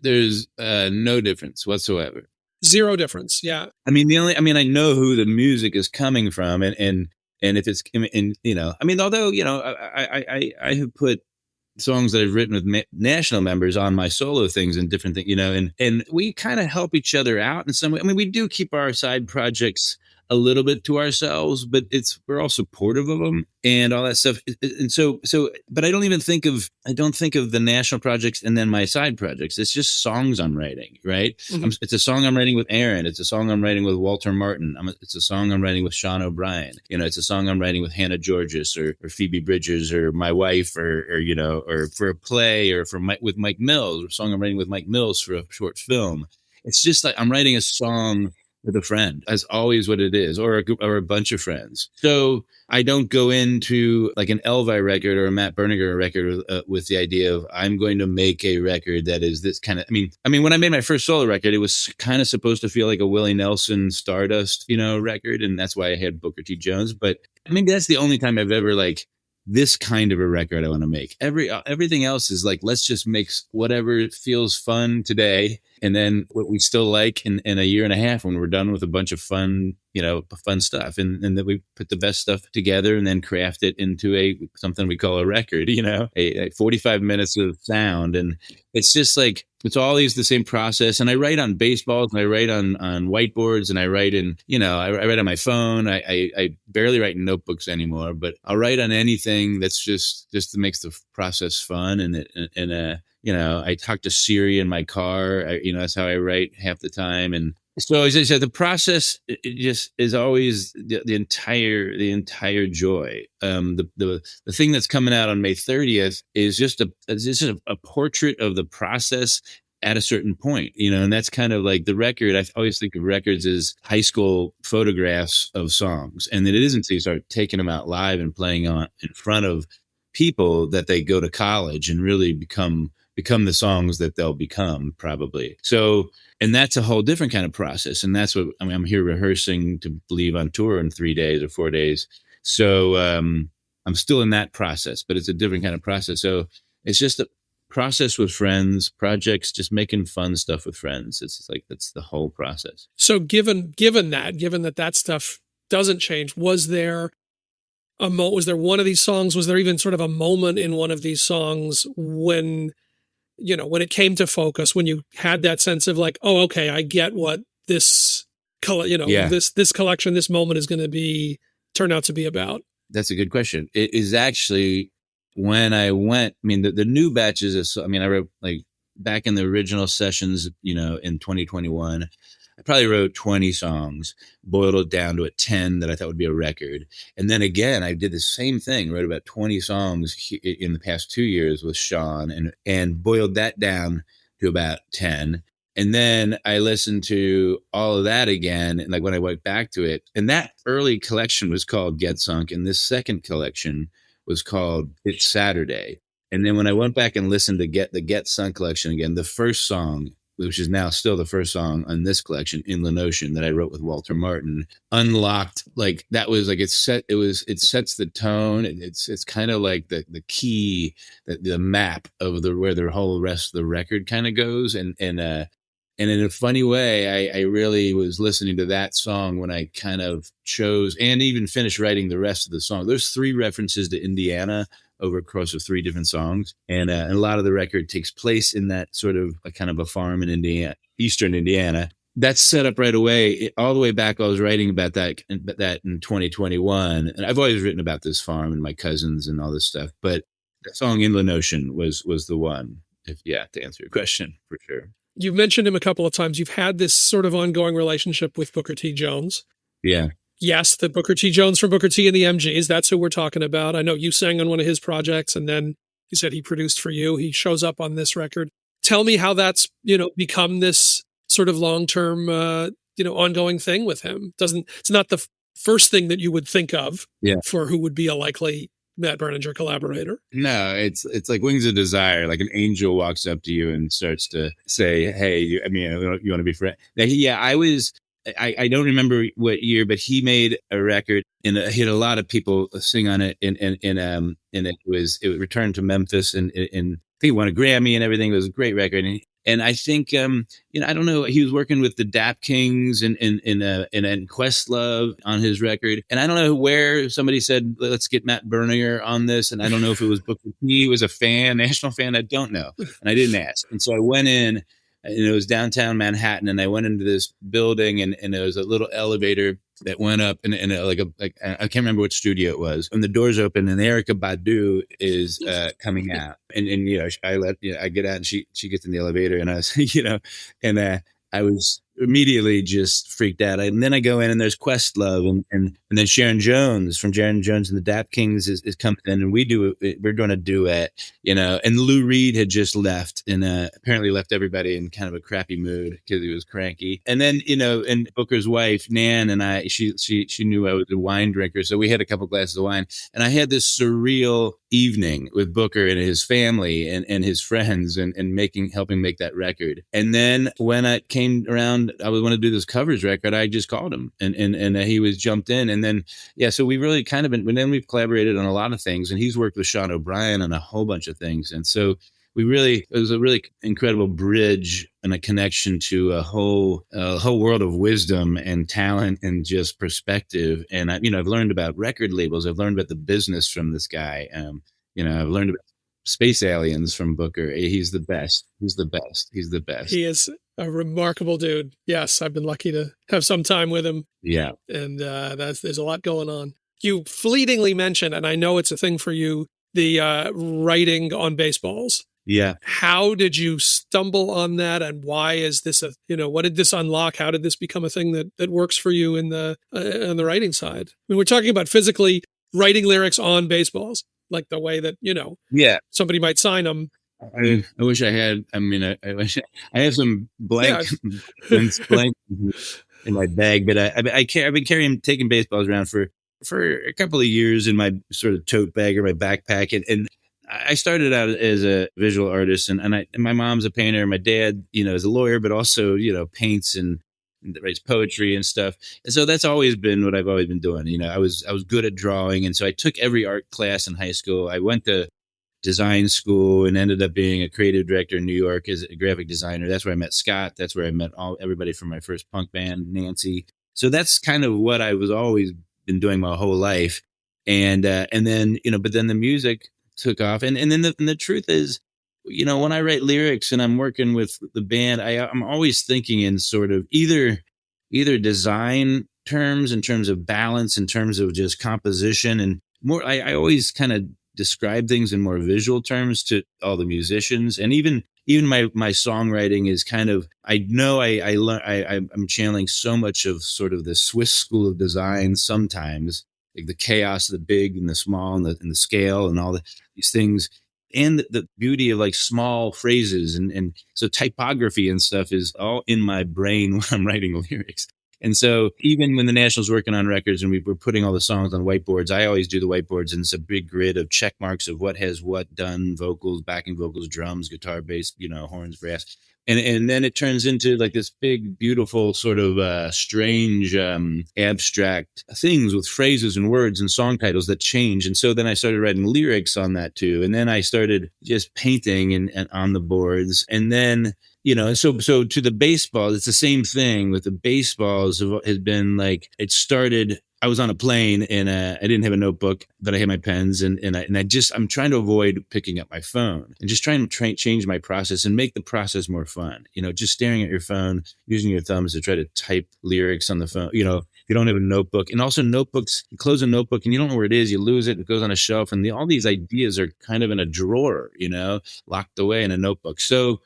There's no difference whatsoever. Zero difference. Yeah. I mean, I know who the music is coming from, and if it's, although, I have put songs that I've written with national members on my solo things and different things, and we kind of help each other out in some way. I mean, we do keep our side projects a little bit to ourselves, but we're all supportive of them and all that stuff. And so, but I don't think of the national projects and then my side projects. It's just songs I'm writing, right? Mm-hmm. It's a song I'm writing with Aaron. It's a song I'm writing with Walter Martin. It's a song I'm writing with Sean O'Brien. It's a song I'm writing with Hannah Georges or Phoebe Bridgers or my wife or for a play or with Mike Mills, or a song I'm writing with Mike Mills for a short film. It's just like I'm writing a song with a friend. That's always what it is, or a bunch of friends. So I don't go into an Elvi record or a Matt Berninger record with the idea of I'm going to make a record that is this kind of. I mean, when I made my first solo record, it was kind of supposed to feel like a Willie Nelson Stardust, record, and that's why I had Booker T. Jones. But maybe that's the only time I've ever this kind of a record I want to make. Everything else is let's just make whatever feels fun today, and then what we still like in a year and a half when we're done with a bunch of fun stuff, and then we put the best stuff together and then craft it into something we call a record, a 45 minutes of sound. And it's just it's always the same process. And I write on baseballs, and I write on whiteboards, and I write I write on my phone. I barely write in notebooks anymore, but I'll write on anything that's just makes the process fun. And I talk to Siri in my car. That's how I write half the time. And so as I said, the process it just is always the entire joy. The thing that's coming out on May 30th is just a portrait of the process at a certain point, and that's kind of the record. I always think of records as high school photographs of songs, and then it isn't until you start taking them out live and playing in front of people that they go to college and really become the songs that they'll become, probably. So, and that's a whole different kind of process. And that's what I'm here rehearsing to leave on tour in 3 days or 4 days. So I'm still in that process, but it's a different kind of process. So it's just a process with friends, projects, just making fun stuff with friends. It's that's the whole process. So given that stuff doesn't change. Was there one of these songs? Was there even sort of a moment in one of these songs when, when it came to focus, when you had that sense of like, oh, okay, I get what this, this collection, this moment is going to turn out to be about? That's a good question. It is actually when I went, the new batches, I wrote like back in the original sessions, in 2021, I probably wrote 20 songs, boiled it down to a 10 that I thought would be a record. And then again, I did the same thing, wrote about 20 songs in the past 2 years with Sean and boiled that down to about 10. And then I listened to all of that again. And like when I went back to it, and that early collection was called Get Sunk. And this second collection was called It's Saturday. And then when I went back and listened to the Get Sunk collection again, the first song, which is now still the first song on this collection, Inland Ocean, that I wrote with Walter Martin, unlocked, like that was like it sets the tone. It's kind of like the key, the map of where the whole rest of the record kind of goes. And in a funny way, I really was listening to that song when I kind of chose and even finished writing the rest of the song. There's 3 references to Indiana over a course of 3 different songs. And a lot of the record takes place in that sort of a kind of a farm in Indiana, eastern Indiana. That's set up right away. All the way back, I was writing about that in 2021. And I've always written about this farm and my cousins and all this stuff. But the song Inland Ocean was the one, to answer your question, for sure. You've mentioned him a couple of times. You've had this sort of ongoing relationship with Booker T. Jones. Yeah. Yes, the Booker T. Jones from Booker T and the MGs. That's who we're talking about. I know you sang on one of his projects, and then you said he produced for you. He shows up on this record. Tell me how that's, become this sort of long-term, ongoing thing with him. It's not the first thing that you would think of for who would be a likely Matt Berninger collaborator. No, it's like Wings of Desire. Like an angel walks up to you and starts to say, "Hey, you want to be friends?" I don't remember what year, but he made a record and he had a lot of people sing on it. And it returned to Memphis and I think he won a Grammy and everything. It was a great record. And I think, I don't know, he was working with the Dap Kings and Questlove on his record. And I don't know where somebody said, let's get Matt Berninger on this. And I don't know if it was Booker T. He was a fan, national fan. I don't know. And I didn't ask. And so I went in. And it was downtown Manhattan, and I went into this building, and there was a little elevator that went up, and I can't remember which studio it was. And the doors open, and Erykah Badu is coming out, and I get out, and she gets in the elevator, and I was I was immediately just freaked out. And then I go in, and there's Questlove, and then Sharon Jones from Sharon Jones and the Dap Kings is coming in, and we're doing a duet, and Lou Reed had just left and apparently left everybody in kind of a crappy mood because he was cranky. And then, and Booker's wife, Nan, and she knew I was a wine drinker. So we had a couple glasses of wine, and I had this surreal evening with Booker and his family and his friends and helping make that record. And then when I came around, I was want to do this covers record, I just called him and he was jumped in. And then, so we really kind of we've collaborated on a lot of things, and he's worked with Sean O'Brien on a whole bunch of things. And so it was a really incredible bridge and a connection to a whole world of wisdom and talent and just perspective. And I've learned about record labels. I've learned about the business from this guy. I've learned about space aliens from Booker. He's the best. He's the best. He's the best. He is a remarkable dude. Yes, I've been lucky to have some time with him. Yeah. And there's a lot going on. You fleetingly mentioned, and I know it's a thing for you, the writing on baseballs. Yeah. How did you stumble on that, and why is this what did this unlock? How did this become a thing that works for you on the writing side? I mean, we're talking about physically writing lyrics on baseballs, like the way that, somebody might sign them. I wish I had, I wish I have some blank in my bag, but I've been taking baseballs around for a couple of years in my sort of tote bag or my backpack. And I started out as a visual artist, and my mom's a painter. My dad, is a lawyer, but also, paints and writes poetry and stuff. And so that's always been what I've always been doing. I was good at drawing. And so I took every art class in high school. I went to design school and ended up being a creative director in New York as a graphic designer. That's where I met Scott. That's where I met everybody from my first punk band, Nancy. So that's kind of what I was always been doing my whole life. And then, but then the music took off. And then the truth is, when I write lyrics and I'm working with the band, I'm always thinking in sort of either design terms, in terms of balance, in terms of just composition, and more. I always kind of describe things in more visual terms to all the musicians, and even my songwriting is kind of, I know I'm channeling so much of sort of the Swiss school of design sometimes, like the chaos, the big and the small, and the scale, and all these things, and the beauty of like small phrases, and so typography and stuff is all in my brain when I'm writing lyrics. And so even when the National's working on records and we were putting all the songs on whiteboards, I always do the whiteboards, and it's a big grid of check marks of what has what done: vocals, backing vocals, drums, guitar, bass, horns, brass. And then it turns into like this big, beautiful sort of strange, abstract things with phrases and words and song titles that change. And so then I started writing lyrics on that too. And then I started just painting and on the boards. And then, so to the baseball, it's the same thing with the baseballs. Has been like, it started, I was on a plane and I didn't have a notebook, but I had my pens, and I'm trying to avoid picking up my phone and just trying to change my process and make the process more fun. Just staring at your phone, using your thumbs to try to type lyrics on the phone. If you don't have a notebook, and also notebooks, you close a notebook and you don't know where it is, you lose it, it goes on a shelf, and all these ideas are kind of in a drawer, locked away in a notebook. So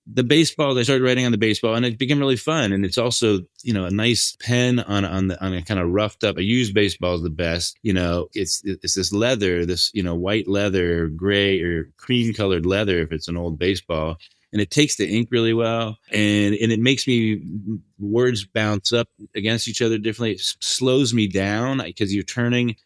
the baseball, I started writing on the baseball, and it became really fun. And it's also, a nice pen on a kind of roughed up. I use baseball is the best. It's this leather, this white leather, gray or cream colored leather if it's an old baseball, and it takes the ink really well, and it makes me words bounce up against each other differently. It slows me down because you're turning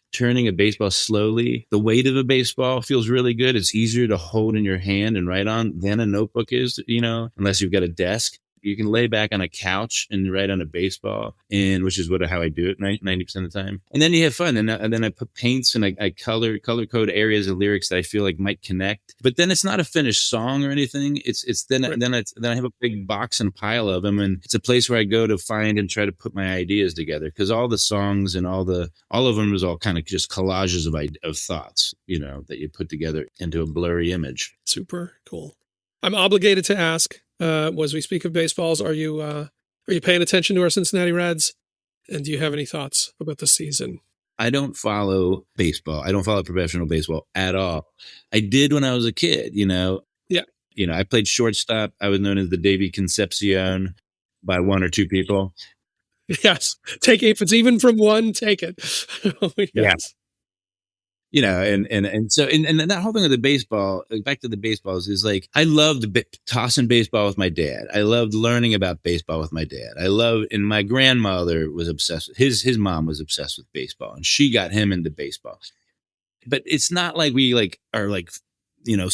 a baseball slowly. The weight of a baseball feels really good. It's easier to hold in your hand and write on than a notebook is, unless you've got a desk. You can lay back on a couch and write on a baseball, and which is how I do it 90% of the time. And then you have fun, and then I put paints and I color code areas of lyrics that I feel like might connect. But then it's not a finished song or anything. Then I have a big box and pile of them, and it's a place where I go to find and try to put my ideas together, because all the songs and all of them is all kind of just collages of thoughts, that you put together into a blurry image. Super cool. I'm obligated to ask. As we speak of baseballs, are you paying attention to our Cincinnati Reds? And do you have any thoughts about the season? I don't follow baseball. I don't follow professional baseball at all. I did when I was a kid, Yeah. I played shortstop. I was known as the Davy Concepcion by one or two people. Yes. If it's even from one, take it. Yes. And so that whole thing of the baseball, back to the baseballs, is like, I loved tossing baseball with my dad. I loved learning about baseball with my dad. And my grandmother was obsessed. His mom was obsessed with baseball, and she got him into baseball. But it's not like we are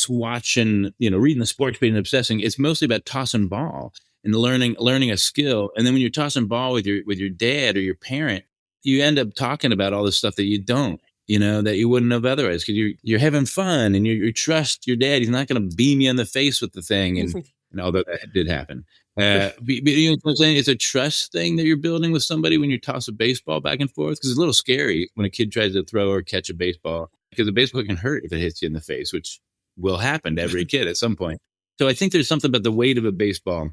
watching, reading the sports page and obsessing. It's mostly about tossing ball and learning a skill. And then when you're tossing ball with your dad or your parent, you end up talking about all the stuff that you don't. That you wouldn't have otherwise, because you're having fun and you trust your dad. He's not going to beam you in the face with the thing. And although that did happen, but you know what I'm saying? It's a trust thing that you're building with somebody when you toss a baseball back and forth, because it's a little scary when a kid tries to throw or catch a baseball, because a baseball can hurt if it hits you in the face, which will happen to every kid at some point. So I think there's something about the weight of a baseball,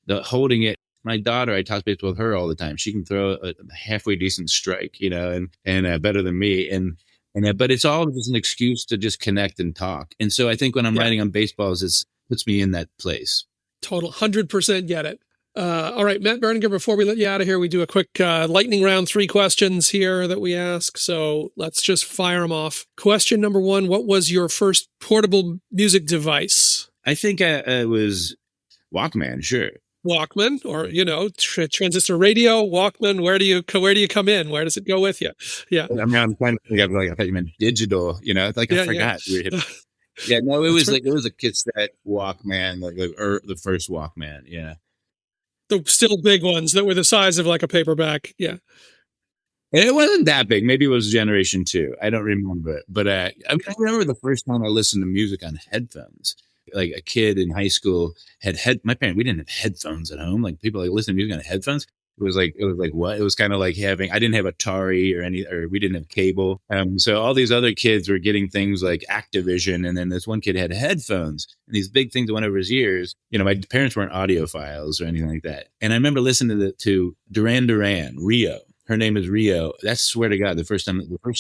the holding it. My daughter, I toss baseball with her all the time. She can throw a halfway decent strike, and better than me. But it's all just an excuse to just connect and talk. And so I think when I'm writing on baseballs, it puts me in that place. Total 100% get it. All right, Matt Berninger, before we let you out of here, we do a quick lightning round, 3 questions here that we ask. So let's just fire them off. Question number 1, what was your first portable music device? I think it was Walkman, sure. Walkman, or transistor radio, Walkman. Where do you come in? Where does it go with you? Yeah, I mean, I'm trying to think of, I thought you meant digital. I forgot. Yeah, no, it was right. It was a cassette Walkman, the first Walkman. Yeah, the still big ones that were the size of like a paperback. Yeah, and it wasn't that big. Maybe it was Generation 2. I don't remember it, but I remember the first time I listened to music on headphones. Like a kid in high school we didn't have headphones at home. Like people listen to music on headphones. It was like what? It was kind of like I didn't have Atari or we didn't have cable. So all these other kids were getting things like Activision. And then this one kid had headphones and these big things that went over his ears. You know, my parents weren't audiophiles or anything like that. And I remember listening to Duran Duran, Rio. Her name is Rio. That's, swear to God,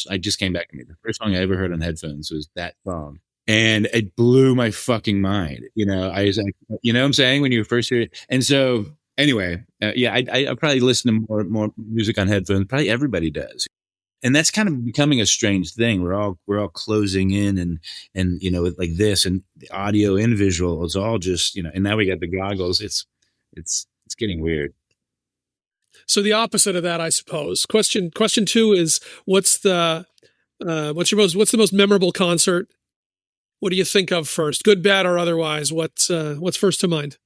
I just came back to me. The first song I ever heard on headphones was that song. And it blew my fucking mind. You know, I was like, you know what I'm saying? When you first hear it. And so anyway, I probably listen to more music on headphones. Probably everybody does. And that's kind of becoming a strange thing. We're all closing in and, you know, like this and the audio and visual is all just, you know, and now we got the goggles. It's getting weird. So the opposite of that, I suppose. Question 2 is what's the most memorable concert? What do you think of first? Good, bad, or otherwise? What's first to mind?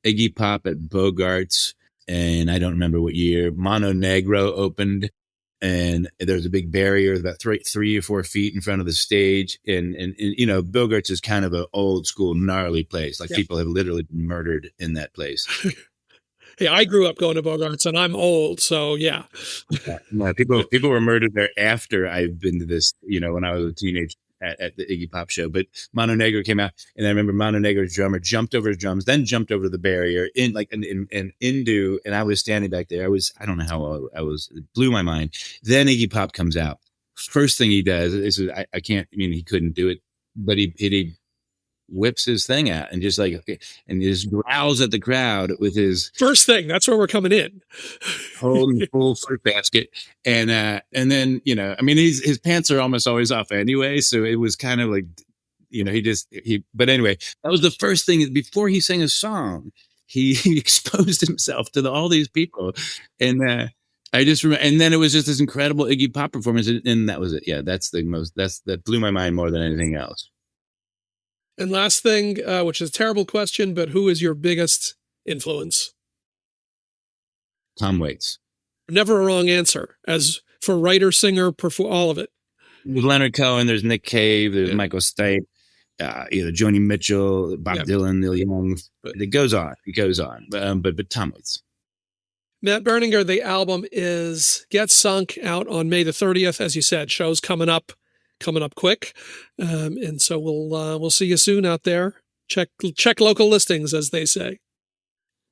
Iggy Pop at Bogart's, and I don't remember what year. Mono Negro opened, and there was a big barrier about 3 or 4 feet in front of the stage. And you know, Bogart's is kind of an old school, gnarly place. Like people have literally been murdered in that place. Hey, I grew up going to Bogart's, and I'm old, so yeah. People were murdered there after I've been to this. You know, when I was a teenager. At the Iggy Pop show, but Mono Negro came out, and I remember Mono Negro's drummer jumped over his drums, then jumped over the barrier and I was standing back there. I don't know how old I was. It blew my mind. Then Iggy Pop comes out. First thing he does is I can't. I mean, he couldn't do it, but he whips his thing out and just and just growls at the crowd with his first thing. That's where we're coming in. Holding full fruit basket. And then, you know, I mean, his pants are almost always off anyway. So it was kind of like, you know, but anyway, that was the first thing before he sang a song, he exposed himself to all these people. And, I just remember, and then it was just this incredible Iggy Pop performance. And that was it. Yeah. That blew my mind more than anything else. And last thing, which is a terrible question, but who is your biggest influence? Tom Waits. Never a wrong answer. As for writer, singer, all of it. There's Leonard Cohen, there's Nick Cave, there's Michael Stipe, Joni Mitchell, Bob Dylan, Neil Young. It goes on. But Tom Waits. Matt Berninger, the album is Get Sunk, out on May the 30th. As you said, shows coming up quick. And so we'll see you soon out there. Check local listings, as they say.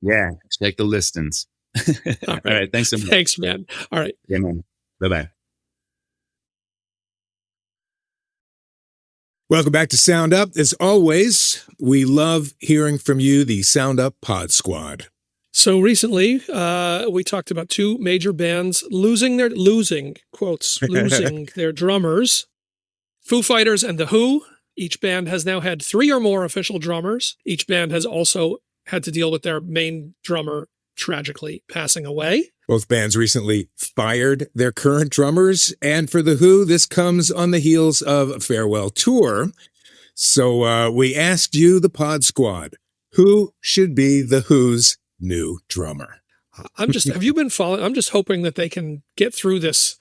Yeah, check the listings. All right. Thanks so much. Thanks, man. All right. Yeah, man. Bye-bye. Welcome back to Sound Up. As always, we love hearing from you, the Sound Up Pod Squad. So recently, we talked about 2 major bands losing their drummers. Foo Fighters and The Who. Each band has now had 3 or more official drummers. Each band has also had to deal with their main drummer tragically passing away. Both bands recently fired their current drummers. And for The Who, this comes on the heels of a farewell tour. So we asked you, the Pod Squad, who should be The Who's new drummer? Have you been following? I'm just hoping that they can get through these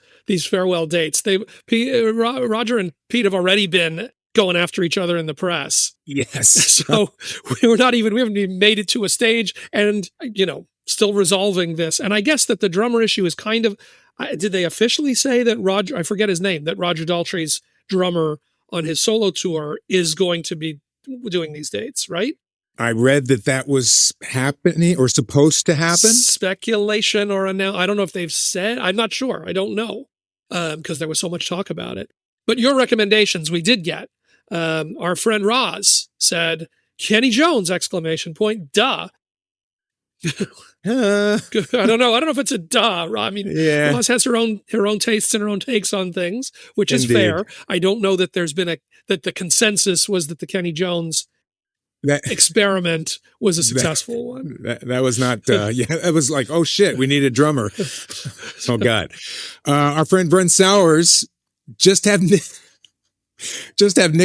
farewell dates. Roger and Pete have already been going after each other in the press. Yes. So we haven't even made it to a stage and, you know, still resolving this. And I guess that the drummer issue is kind of, did they officially say that I forget his name, that Roger Daltrey's drummer on his solo tour is going to be doing these dates, right? I read that was happening or supposed to happen. Speculation or I don't know if they've said. I'm not sure. I don't know because there was so much talk about it. But your recommendations we did get. Our friend Roz said, Kenny Jones, ! Duh. I don't know. I don't know if it's a duh. I mean, Roz has her own tastes and her own takes on things, which is fair. I don't know that there's been that the consensus was that the Kenny Jones experiment was a successful one. That was not, it was like, oh shit, we need a drummer. Oh God. Our friend Brent Sowers, just have Nick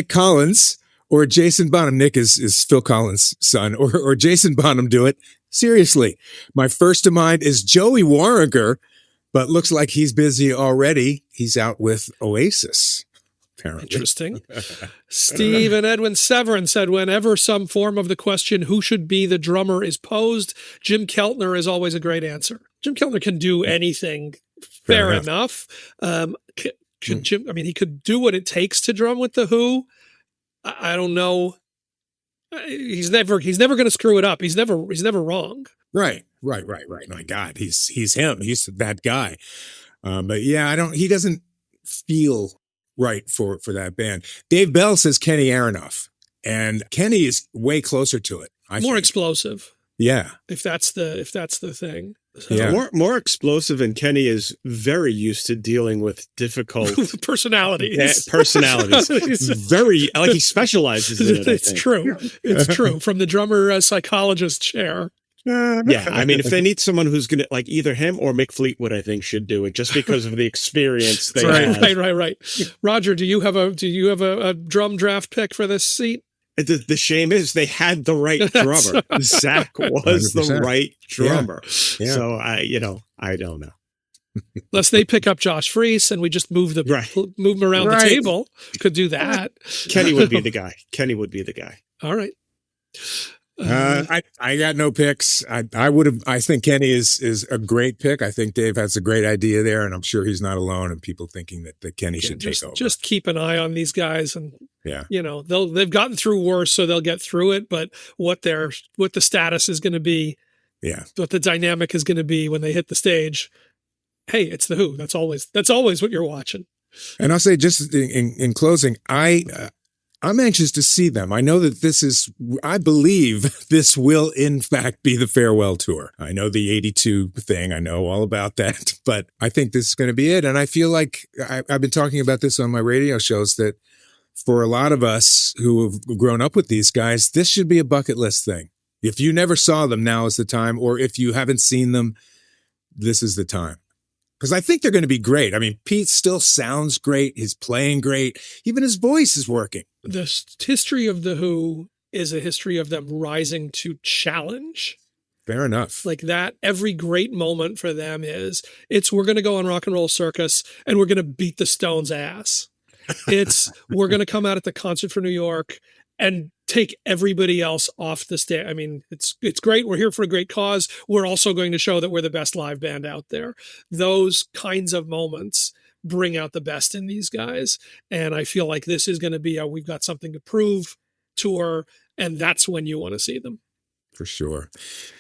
Collins or Jason Bonham. Nick is Phil Collins' son, or Jason Bonham do it. Seriously. My first to mind is Joey Warringer, but looks like he's busy already. He's out with Oasis. apparently. Interesting. Steve and Edwin Severin said, whenever some form of the question, who should be the drummer, is posed, Jim Keltner is always a great answer. Jim Keltner can do anything. Fair enough. Could Jim, I mean, he could do what it takes to drum with the Who. I don't know. He's never going to screw it up. He's never wrong. Right. My God, he's him. He's that guy. But yeah, he doesn't feel right for that band. Dave Bell says Kenny Aronoff, and Kenny is way closer to it. I More think. explosive. Yeah. If that's the thing. So. Yeah. More explosive, and Kenny is very used to dealing with difficult personalities. Very, like, he specializes in it. It's true. It's true. From the drummer psychologist chair. Yeah, I mean, if they need someone who's gonna, like, either him or Mick Fleetwood, I think should do it, just because of the experience they have. Right. Roger, do you have a drum draft pick for this seat? The shame is they had the right drummer. Zach was 100%. The right drummer. Yeah. So I don't know. Unless they pick up Josh Freese and we just move him around the table, could do that. Kenny would be the guy. All right. I got no picks. I think Kenny is a great pick. I think Dave has a great idea there, and I'm sure he's not alone in people thinking that Kenny should take over. Just keep an eye on these guys, and yeah, they've gotten through worse, so they'll get through it. But what the status is going to be, what the dynamic is going to be when they hit the stage. Hey, it's the Who. That's always what you're watching. And I'll say, just in closing, I'm anxious to see them. I know that I believe this will in fact be the farewell tour. I know the 82 thing. I know all about that, but I think this is going to be it. And I feel like I've been talking about this on my radio shows, that for a lot of us who have grown up with these guys, this should be a bucket list thing. If you never saw them, now is the time. Or if you haven't seen them, this is the time. Because I think they're going to be great. I mean, Pete still sounds great. He's playing great. Even his voice is working. The history of the Who is a history of them rising to challenge. Fair enough. Like that, every great moment for them we're going to go on Rock and Roll Circus and we're going to beat the Stones' ass. We're going to come out at the Concert for New York and take everybody else off the stage. I mean, it's great. We're here for a great cause. We're also going to show that we're the best live band out there. Those kinds of moments bring out the best in these guys. And I feel like this is going to be we've got something to prove tour. And that's when you want to see them. For sure.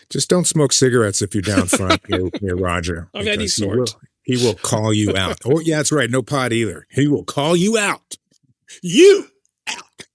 Just don't smoke cigarettes if you're down front near Roger. Of any sort. He will call you out. Oh, yeah, that's right. No pot either. He will call you out. You out.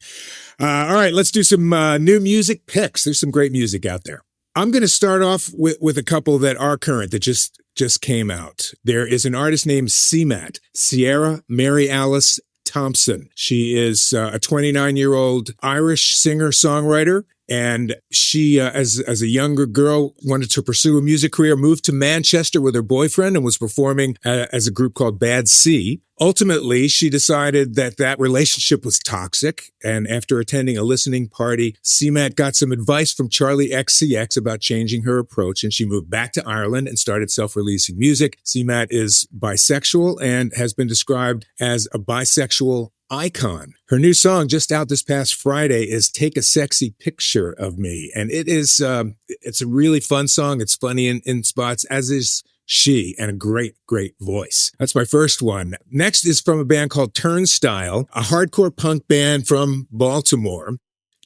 All right, let's do some new music picks. There's some great music out there. I'm going to start off with a couple that are current, that just came out. There is an artist named CMAT, Sierra Mary Alice Thompson. She is a 29-year-old Irish singer-songwriter. And she, as a younger girl, wanted to pursue a music career, moved to Manchester with her boyfriend and was performing as a group called Bad C. Ultimately, she decided that relationship was toxic. And after attending a listening party, CMAT got some advice from Charlie XCX about changing her approach. And she moved back to Ireland and started self-releasing music. CMAT is bisexual and has been described as a bisexual icon. Her new song, just out this past Friday, is Take a Sexy Picture of Me. And it's a really fun song. It's funny in spots, as is she, and a great, great voice. That's my first one. Next is from a band called Turnstile, a hardcore punk band from Baltimore.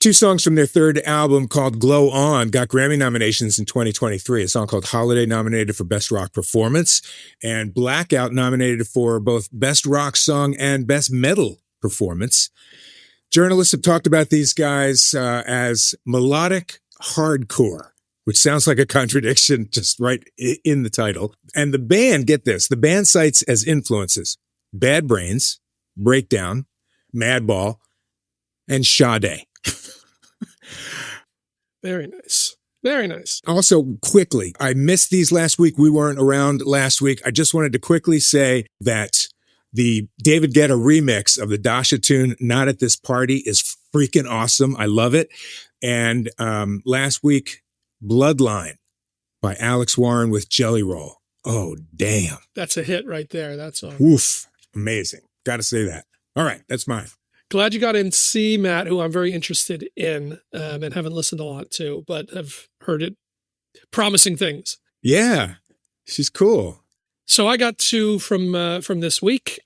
Two songs from their third album called Glow On got Grammy nominations in 2023. A song called Holiday nominated for Best Rock Performance, and Blackout nominated for both Best Rock Song and Best Metal Performance. Journalists have talked about these guys as melodic hardcore, which sounds like a contradiction just right in the title. And the band, get this, the band cites as influences Bad Brains, Breakdown, Madball, and Sade. Very nice. Very nice. Also, quickly, I missed these last week. We weren't around last week. I just wanted to quickly say that the David Guetta remix of the Dasha tune, Not at This Party, is freaking awesome. I love it. And last week, Bloodline by Alex Warren with Jelly Roll. Oh, damn. That's a hit right there. That's all. Woof. Amazing. Got to say that. All right, that's mine. Glad you got in CMAT, who I'm very interested in and haven't listened a lot to, but have heard it promising things. Yeah, she's cool. So I got two from this week.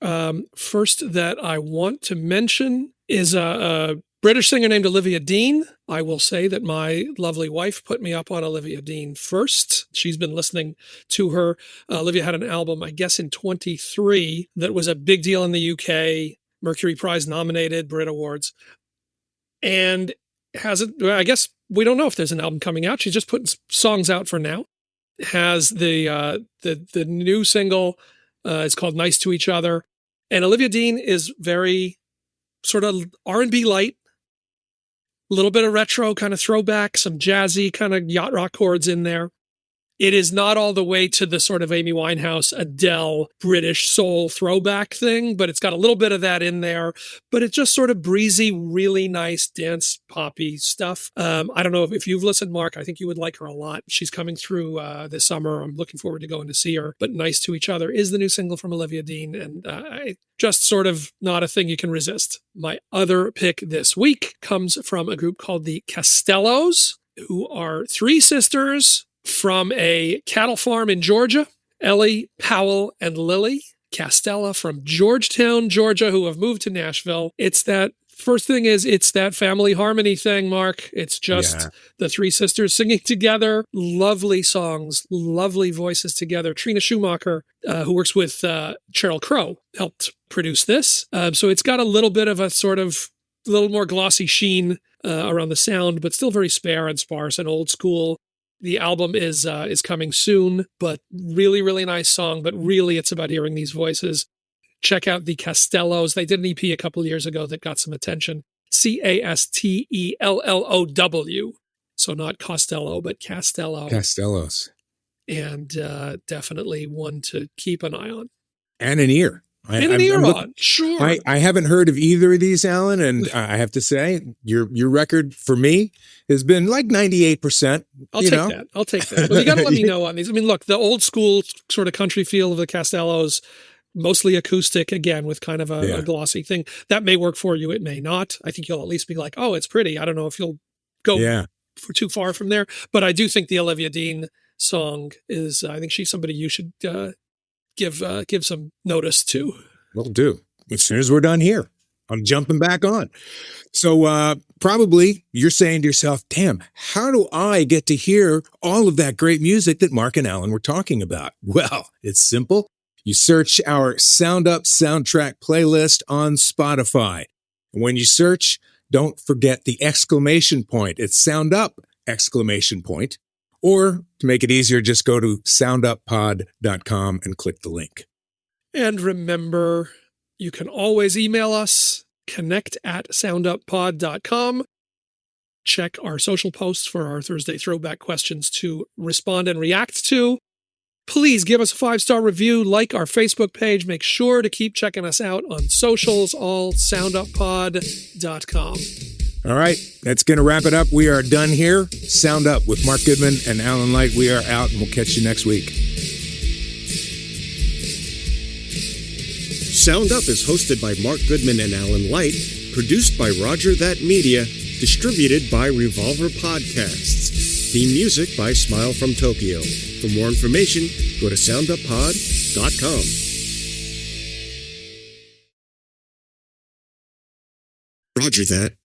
First that I want to mention is a British singer named Olivia Dean. I will say that my lovely wife put me up on Olivia Dean first. She's been listening to her. Olivia had an album, I guess, in 23 that was a big deal in the UK. Mercury Prize nominated, Brit Awards. And I guess we don't know if there's an album coming out. She's just putting songs out for now. Has the new single, it's called Nice to Each Other. And Olivia Dean is very sort of R&B light, a little bit of retro kind of throwback, some jazzy kind of yacht rock chords in there. It is not all the way to the sort of Amy Winehouse, Adele, British soul throwback thing, but it's got a little bit of that in there. But it's just sort of breezy, really nice dance poppy stuff. I don't know if you've listened, Mark. I think you would like her a lot. She's coming through this summer. I'm looking forward to going to see her. But Nice to Each Other is the new single from Olivia Dean, and just sort of not a thing you can resist. My other pick this week comes from a group called the Castellows, who are three sisters from a cattle farm in Georgia, Ellie, Powell, and Lily Castella from Georgetown, Georgia, who have moved to Nashville. It's that family harmony thing, Mark. It's just the three sisters singing together. Lovely songs, lovely voices together. Trina Schumacher, who works with Sheryl Crow, helped produce this. So it's got a little bit of a sort of a little more glossy sheen around the sound, but still very spare and sparse and old school. The album is coming soon, but really, really nice song. But really, it's about hearing these voices. Check out the Castellows. They did an EP a couple of years ago that got some attention. Castellow. So not Costello, but Castello. Castellows. And definitely one to keep an eye on. And an ear. Sure. I haven't heard of either of these, Alan, and I have to say, your record for me has been like 98%. I'll take that. Well, you got to let me know on these. I mean, look, the old school sort of country feel of the Castellows, mostly acoustic, again, with kind of a glossy thing. That may work for you. It may not. I think you'll at least be like, oh, it's pretty. I don't know if you'll go for too far from there. But I do think the Olivia Dean song is, I think she's somebody you should give some notice to. Will do. As soon as we're done here, I'm jumping back on. So probably you're saying to yourself, damn, how do I get to hear all of that great music that Mark and Alan were talking about? Well, it's simple. You search our Sound Up soundtrack playlist on Spotify. And when you search, don't forget the exclamation point. It's Sound Up! Or to make it easier, just go to sounduppod.com and click the link. And remember, you can always email us, connect@sounduppod.com. Check our social posts for our Thursday throwback questions to respond and react to. Please give us a 5-star review, like our Facebook page. Make sure to keep checking us out on socials, all sounduppod.com. All right, that's going to wrap it up. We are done here. Sound Up with Mark Goodman and Alan Light. We are out, and we'll catch you next week. Sound Up is hosted by Mark Goodman and Alan Light, produced by Roger That Media, distributed by Revolver Podcasts. Theme music by Smile from Tokyo. For more information, go to sounduppod.com. Roger that.